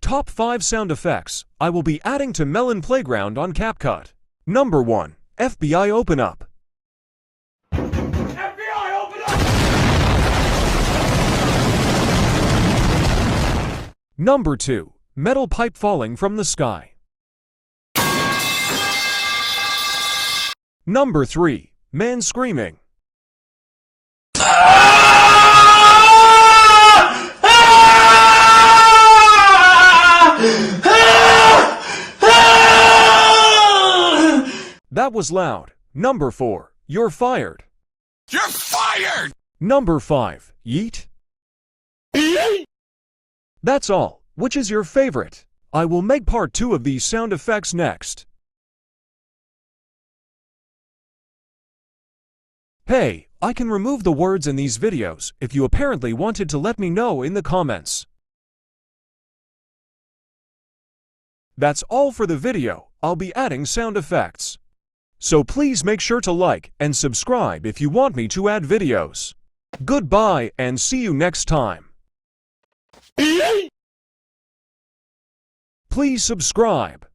Top 5 sound effects I will be adding to Melon Playground on CapCut. Number 1. FBI Open Up. FBI, open up! Number 2. Metal pipe falling from the sky. Number 3. Man screaming. That was loud. Number 4. You're fired. You're fired! Number 5. Yeet. That's all. Which is your favorite? I will make part 2 of these sound effects next. Hey, I can remove the words in these videos if you apparently wanted to let me know in the comments. That's all for the video. I'll be adding sound effects. So please make sure to like and subscribe if you want me to add videos. Goodbye and see you next time. Please subscribe.